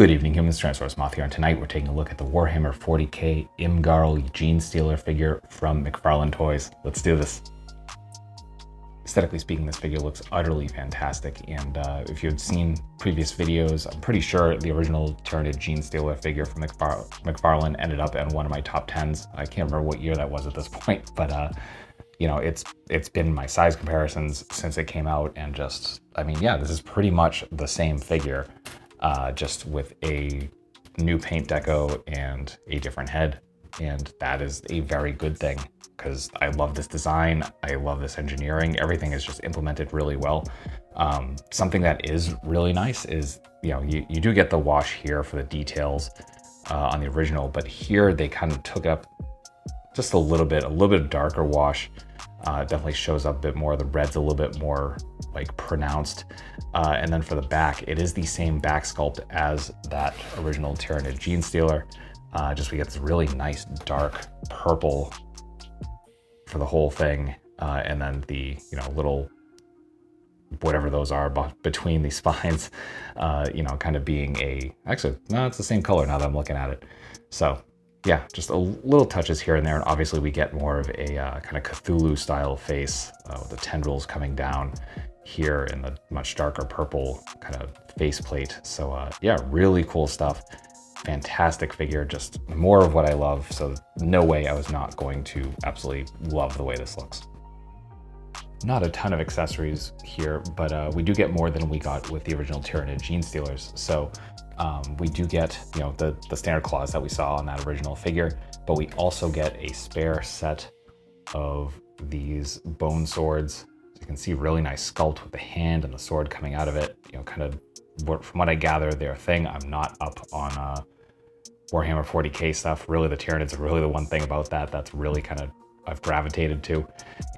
Good evening, humans. Tyrannosaurusmoth here, and tonight we're taking a look at the Warhammer 40k Ymgarl Genestealer figure from McFarlane Toys. Let's do this. Aesthetically speaking, this figure looks utterly fantastic, and if you had seen previous videos, I'm pretty sure the original Tyranid Genestealer figure from McFarlane ended up in one of my top 10s. I can't remember what year that was at this point, but you know, it's been my size comparisons since it came out, and just, I mean, yeah, this is pretty much the same figure. Just with a new paint deco and a different head. And that is a very good thing, because I love this design. I love this engineering. Everything is just implemented really well. Something that is really nice is, you know, you do get the wash here for the details on the original, but here they kind of took up just a little bit of darker wash. It definitely shows up a bit more. The red's a little bit more like pronounced. And then for the back, it is the same back sculpt as that original Tyranid Genestealer. Just we get this really nice dark purple for the whole thing. And then the, you know, little, whatever those are between the spines, you know, kind of being actually, no, it's the same color now that I'm looking at it. So yeah, just a little touches here and there. And obviously we get more of a kind of Cthulhu style face with the tendrils coming down here in the much darker purple kind of faceplate. So yeah, really cool stuff. Fantastic figure, just more of what I love. So no way I was not going to absolutely love the way this looks. Not a ton of accessories here, but we do get more than we got with the original Tyranid Genestealers. So we do get, you know, the standard claws that we saw on that original figure, but we also get a spare set of these bone swords. So you can see really nice sculpt with the hand and the sword coming out of it. You know, kind of from what I gather, they're a thing. I'm not up on Warhammer 40k stuff. Really, the Tyranids are really the one thing about that's really kind of I've gravitated to,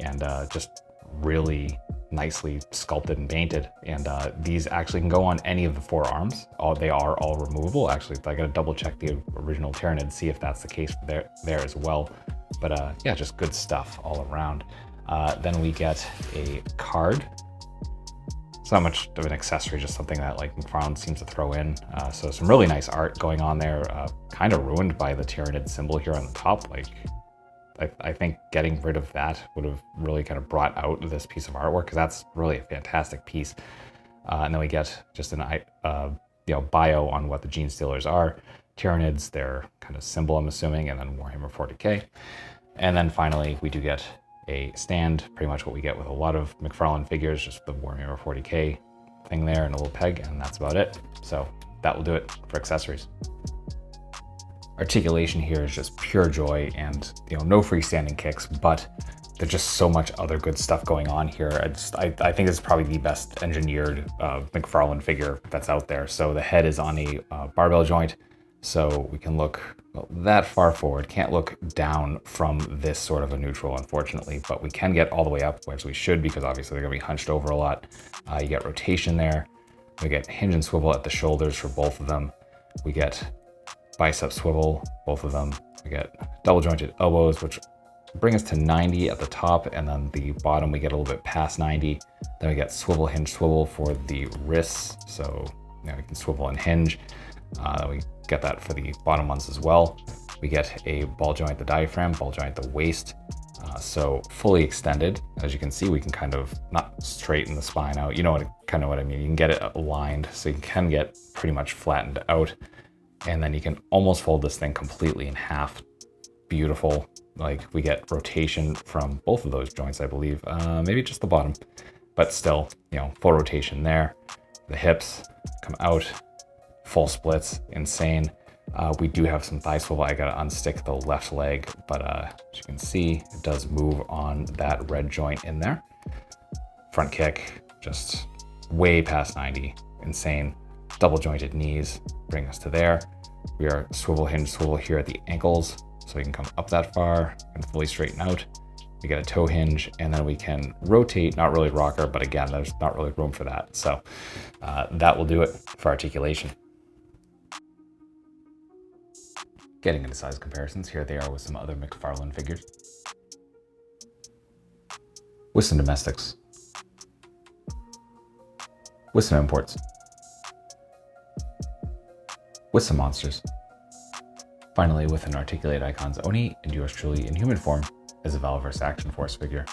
and just really nicely sculpted and painted. And these actually can go on any of the four arms. They are all removable. Actually, I gotta double check the original Tyranid, see if that's the case there as well. But yeah, just good stuff all around. Then we get a card. It's not much of an accessory, just something that like McFarlane seems to throw in. So some really nice art going on there, kind of ruined by the Tyranid symbol here on the top. Like, I think getting rid of that would have really kind of brought out this piece of artwork, because that's really a fantastic piece. And then we get just an you know, bio on what the Genestealers are. Tyranids, their kind of symbol, I'm assuming, and then Warhammer 40k. And then finally, we do get a stand, pretty much what we get with a lot of McFarlane figures, just the Warhammer 40k thing there and a little peg, and that's about it. So that will do it for accessories. Articulation here is just pure joy, and you know, no freestanding kicks, but there's just so much other good stuff going on here. I think it's probably the best engineered McFarlane figure that's out there. So the head is on a barbell joint, so we can look that far forward. Can't look down from this sort of a neutral, unfortunately, but we can get all the way up, as we should, because obviously they're gonna be hunched over a lot. You get rotation there. We get hinge and swivel at the shoulders for both of them. We get bicep swivel, both of them. We get double jointed elbows, which bring us to 90 at the top, and then the bottom we get a little bit past 90. Then we get swivel, hinge, swivel for the wrists, so you know, we can swivel and hinge. Then we get that for the bottom ones as well. We get a ball joint the diaphragm, ball joint the waist, so fully extended. As you can see, we can kind of not straighten the spine out, you know what, kind of what I mean. You can get it aligned, so you can get pretty much flattened out. And then you can almost fold this thing completely in half. Beautiful. Like, we get rotation from both of those joints, I believe. Maybe just the bottom, but still, you know, full rotation there. The hips come out, full splits, insane. We do have some thigh swivel. I gotta unstick the left leg, but as you can see, it does move on that red joint in there. Front kick, just way past 90, insane. Double jointed knees bring us to there. We are swivel, hinge, swivel here at the ankles, so we can come up that far and fully straighten out. We get a toe hinge, and then we can rotate, not really rocker, but again, there's not really room for that. So that will do it for articulation. Getting into size comparisons, here they are with some other McFarlane figures. With some domestics. With some imports. with some monsters. Finally, with an Articulate Icons Oni and yours truly in human form as a Valverse Action Force figure.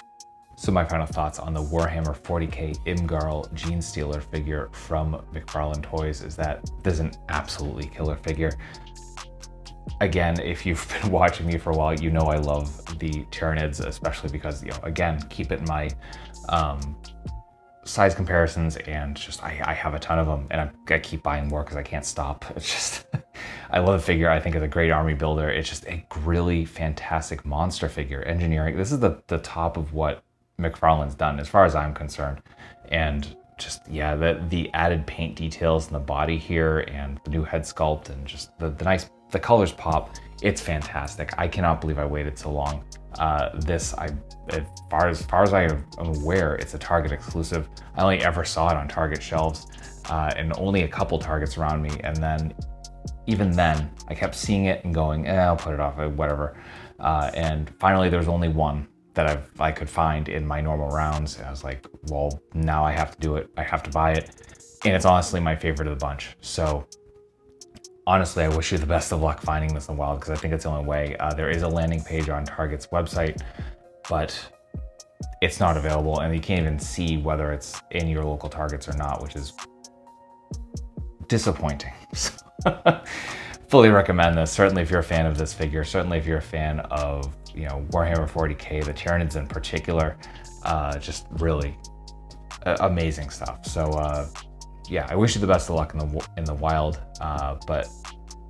So my final thoughts on the Warhammer 40k Ymgarl Genestealer figure from McFarlane Toys is that this is an absolutely killer figure. Again, if you've been watching me for a while, you know I love the Tyranids, especially because, you know, again, keep it in my size comparisons, and just I have a ton of them, and I keep buying more because I can't stop. It's just, I love the figure. I think it's a great army builder. It's just a really fantastic monster figure. Engineering, this is the top of what McFarlane's done as far as I'm concerned. And just, yeah, the added paint details in the body here and the new head sculpt and just the colors pop. It's fantastic. I cannot believe I waited so long. As far as I am aware, it's a Target exclusive. I only ever saw it on Target shelves and only a couple Targets around me. And then even then I kept seeing it and going, I'll put it off, whatever. And finally there was only one that I could find in my normal rounds. And I was like, well, now I have to do it. I have to buy it. And it's honestly my favorite of the bunch. So honestly, I wish you the best of luck finding this in the wild because I think it's the only way. There is a landing page on Target's website, but it's not available and you can't even see whether it's in your local Targets or not, which is disappointing. Fully recommend this. Certainly if you're a fan of this figure, certainly if you're a fan of, you know, Warhammer 40k, the Tyranids in particular, just really amazing stuff. So yeah, I wish you the best of luck in the wild. But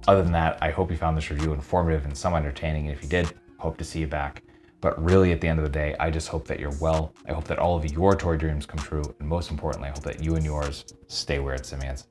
other than that, I hope you found this review informative and some entertaining. And if you did, hope to see you back. But really, at the end of the day, I just hope that you're well. I hope that all of your toy dreams come true. And most importantly, I hope that you and yours stay where it's Simians.